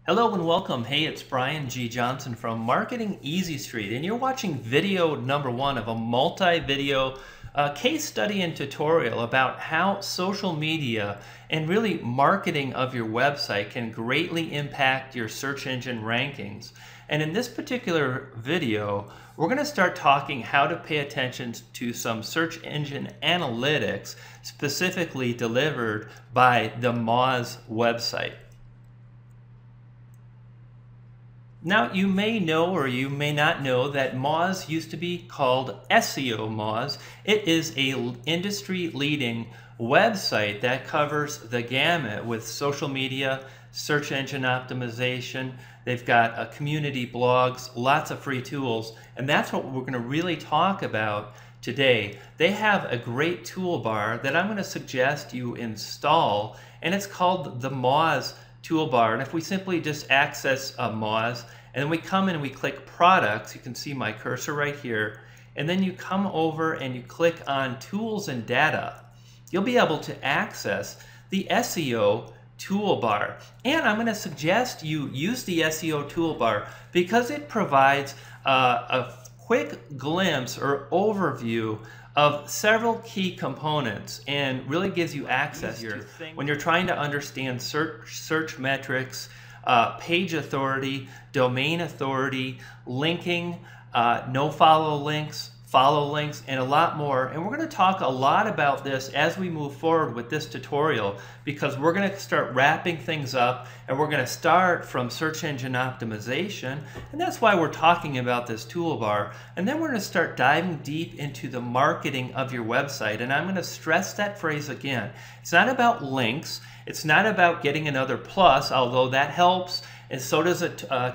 Hello and welcome. Hey, it's Brian G. Johnson from Marketing Easy Street, and you're watching video number one of a multi-video case study and tutorial about how social media and really marketing of your website can greatly impact your search engine rankings. And in this particular video, we're going to start talking how to pay attention to some search engine analytics specifically delivered by the Moz website. Now, you may know or you may not know that Moz used to be called SEO Moz. It is an industry-leading website that covers the gamut with social media, search engine optimization. They've got community blogs, lots of free tools, and that's what we're going to really talk about today. They have a great toolbar that I'm going to suggest you install, and it's called the Moz toolbar. And if we simply just access Moz, and then we come in and we click products, you can see my cursor right here, and then you come over and you click on tools and data, you'll be able to access the SEO toolbar. And I'm going to suggest you use the SEO toolbar because it provides a quick glimpse or overview of several key components and really gives you access to when you're trying to understand search metrics, page authority, domain authority, linking, no follow links, and a lot more. And we're going to talk a lot about this as we move forward with this tutorial, because we're going to start wrapping things up and we're going to start from search engine optimization, and that's why we're talking about this toolbar. And then we're going to start diving deep into the marketing of your website. And I'm going to stress that phrase again. It's not about links. It's not about getting another plus, although that helps, and so does a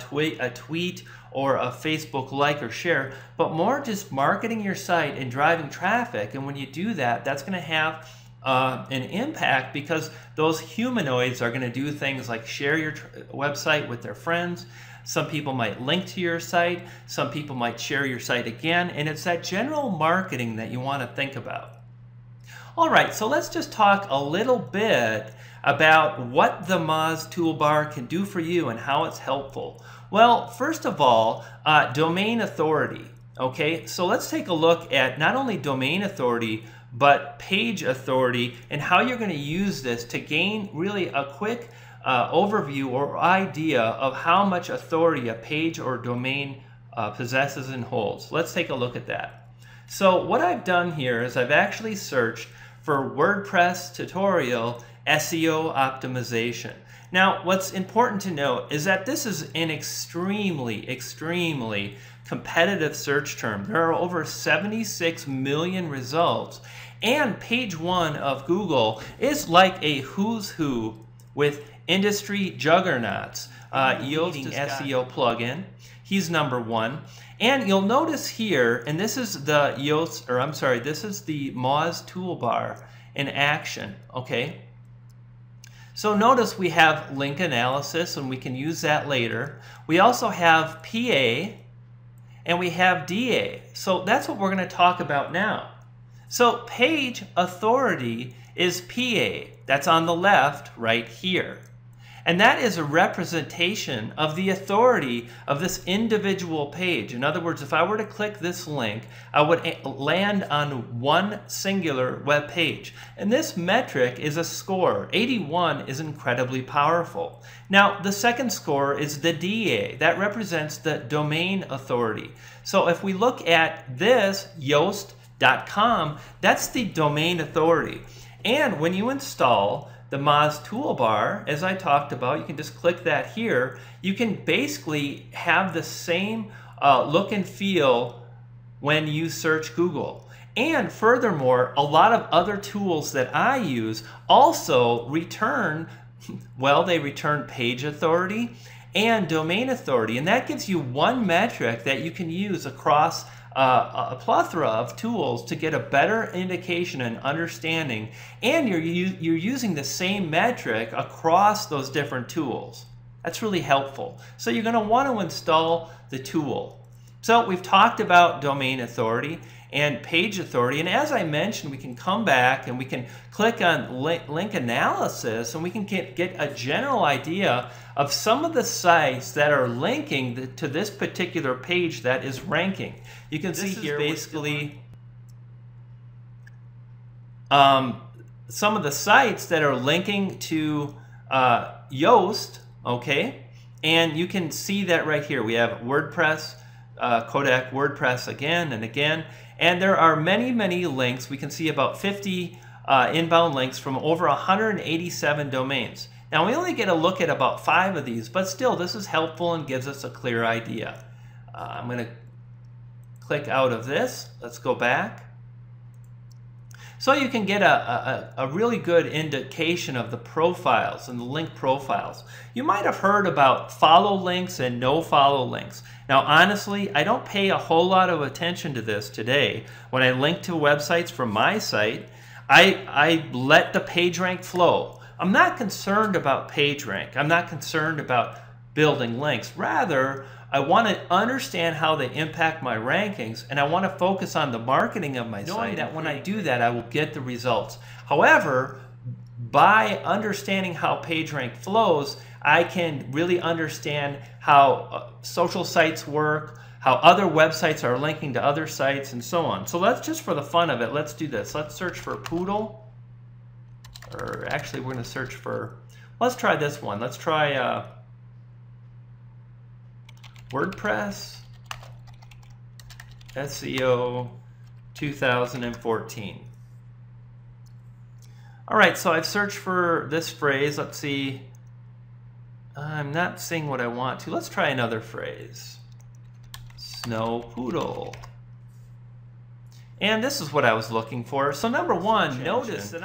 tweet or a Facebook like or share, but more just marketing your site and driving traffic. And when you do that, that's going to have an impact, because those humanoids are going to do things like share your website with their friends. Some people might link to your site. Some people might share your site again. And it's that general marketing that you want to think about. All right, so let's just talk a little bit about what the Moz toolbar can do for you and how it's helpful. Well, first of all, domain authority. Okay, so let's take a look at not only domain authority, but page authority, and how you're going to use this to gain really a quick overview or idea of how much authority a page or domain possesses and holds. Let's take a look at that. So what I've done here is I've actually searched for WordPress tutorial SEO optimization. Now, what's important to note is that this is an extremely competitive search term. There are over 76 million results, and page one of Google is like a who's who with industry juggernauts. Yoast SEO plugin, he's number one. And you'll notice here, and this is the this is the Moz toolbar in action, okay? So notice we have link analysis, and we can use that later. We also have PA, and we have DA. So that's what we're going to talk about now. So page authority is PA. That's on the left right here. And that is a representation of the authority of this individual page. In other words, if I were to click this link, I would land on one singular web page. And this metric is a score. 81 is incredibly powerful. Now, the second score is the DA. That represents the domain authority. So if we look at this, Yoast.com, that's the domain authority. And when you install the Moz toolbar, as I talked about, you can just click that here. You can basically have the same look and feel when you search Google. And furthermore, a lot of other tools that I use also return, well, they return page authority and domain authority. And that gives you one metric that you can use across a plethora of tools to get a better indication and understanding, and you're using the same metric across those different tools. That's really helpful. So you're going to want to install the tool. So we've talked about domain authority, and page authority. And as I mentioned, we can come back and we can click on link analysis, and we can get a general idea of some of the sites that are linking to this particular page that is ranking. You can see here basically some of the sites that are linking to Yoast, okay? And you can see that right here. We have WordPress, Kodak WordPress again and again. And there are many, many links. We can see about 50 inbound links from over 187 domains. Now, we only get a look at about 5 of these, but still, this is helpful and gives us a clear idea. I'm going to click out of this. Let's go back. So you can get a really good indication of the profiles and the link profiles. You might have heard about follow links and no follow links. Now, honestly, I don't pay a whole lot of attention to this today. When I link to websites from my site, I let the PageRank flow. I'm not concerned about PageRank. I'm not concerned about building links. Rather, I want to understand how they impact my rankings, and I want to focus on the marketing of my site. That when I do that, I will get the results. However, by understanding how PageRank flows, I can really understand how social sites work, how other websites are linking to other sites, and so on. So let's just, for the fun of it, let's do this. Let's search for Poodle, or actually we're going to search for, let's try this one. Let's try WordPress SEO 2014. All right, so I've searched for this phrase. Let's see. I'm not seeing what I want to. Let's try another phrase. Snow poodle. And this is what I was looking for. So number one, notice that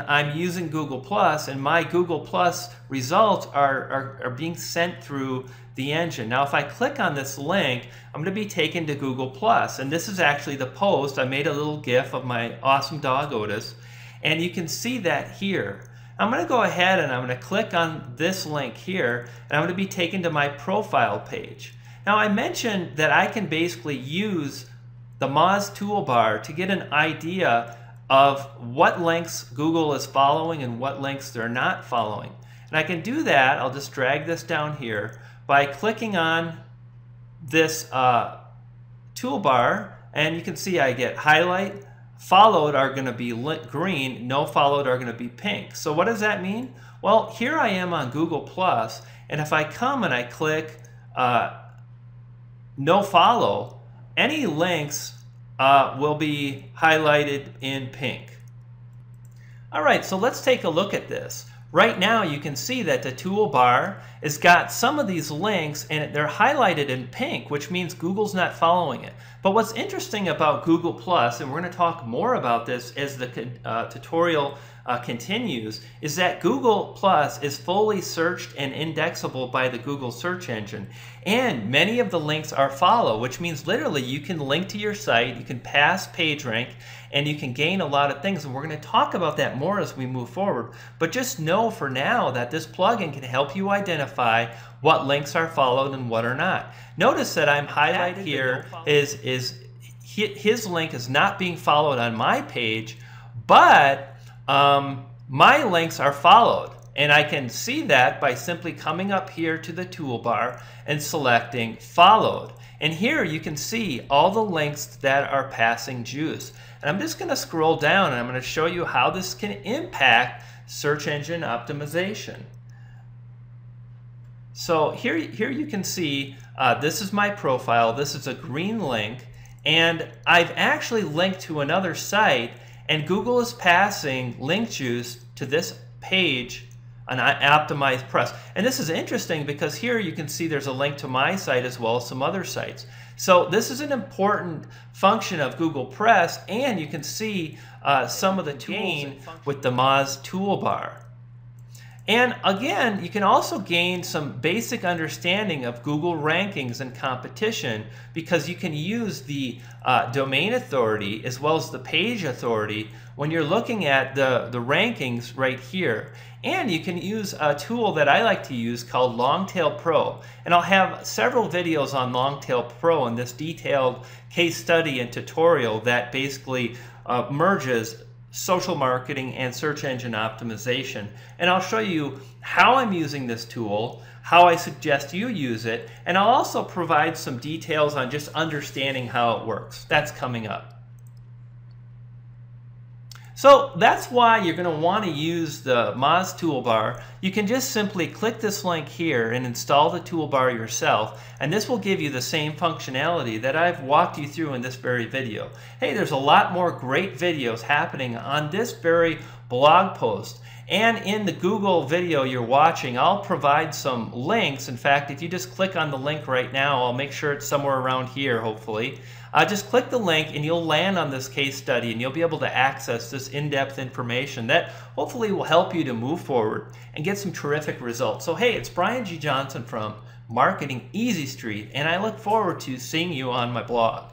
I'm using Google Plus, and my Google Plus results are being sent through the engine. Now, if I click on this link, I'm going to be taken to Google Plus, and this is actually the post. I made a little GIF of my awesome dog Otis, and you can see that here. I'm going to go ahead and I'm going to click on this link here, and I'm going to be taken to my profile page. Now, I mentioned that I can basically use the Moz toolbar to get an idea of what links Google is following and what links they're not following. And I can do that. I'll just drag this down here by clicking on this toolbar, and you can see I get highlight, followed are going to be green, no followed are going to be pink. So what does that mean? Well, here I am on Google Plus, and if I come and I click no follow, any links will be highlighted in pink. All right, so let's take a look at this. Right now you can see that the toolbar has got some of these links and they're highlighted in pink, which means Google's not following it. But what's interesting about Google Plus, and we're going to talk more about this as the tutorial continues, is that Google Plus is fully searched and indexable by the Google search engine. And many of the links are follow, which means literally you can link to your site, you can pass PageRank, and you can gain a lot of things. And we're going to talk about that more as we move forward. But just know for now that this plugin can help you identify what links are followed and what are not. Notice that I'm highlighted here his link is not being followed on my page, but my links are followed. And I can see that by simply coming up here to the toolbar and selecting followed. And here you can see all the links that are passing juice. And I'm just going to scroll down and I'm going to show you how this can impact search engine optimization. So here you can see this is my profile. This is a green link. And I've actually linked to another site, and Google is passing link juice to this page on Optimized Press. And this is interesting because here you can see there's a link to my site as well as some other sites. So this is an important function of Google Press, and you can see some of the gain with the Moz toolbar. And again, you can also gain some basic understanding of Google rankings and competition, because you can use the domain authority as well as the page authority when you're looking at the rankings right here. And you can use a tool that I like to use called Longtail Pro. And I'll have several videos on Longtail Pro in this detailed case study and tutorial that basically merges social marketing and search engine optimization. And I'll show you how I'm using this tool, how I suggest you use it, and I'll also provide some details on just understanding how it works. That's coming up. So that's why you're going to want to use the Moz toolbar. You can just simply click this link here and install the toolbar yourself, and this will give you the same functionality that I've walked you through in this very video. Hey, there's a lot more great videos happening on this very blog post. And in the Google video you're watching, I'll provide some links. In fact, if you just click on the link right now, I'll make sure it's somewhere around here, hopefully. Just click the link and you'll land on this case study, and you'll be able to access this in-depth information that hopefully will help you to move forward and get some terrific results. So hey, it's Brian G. Johnson from Marketing Easy Street, and I look forward to seeing you on my blog.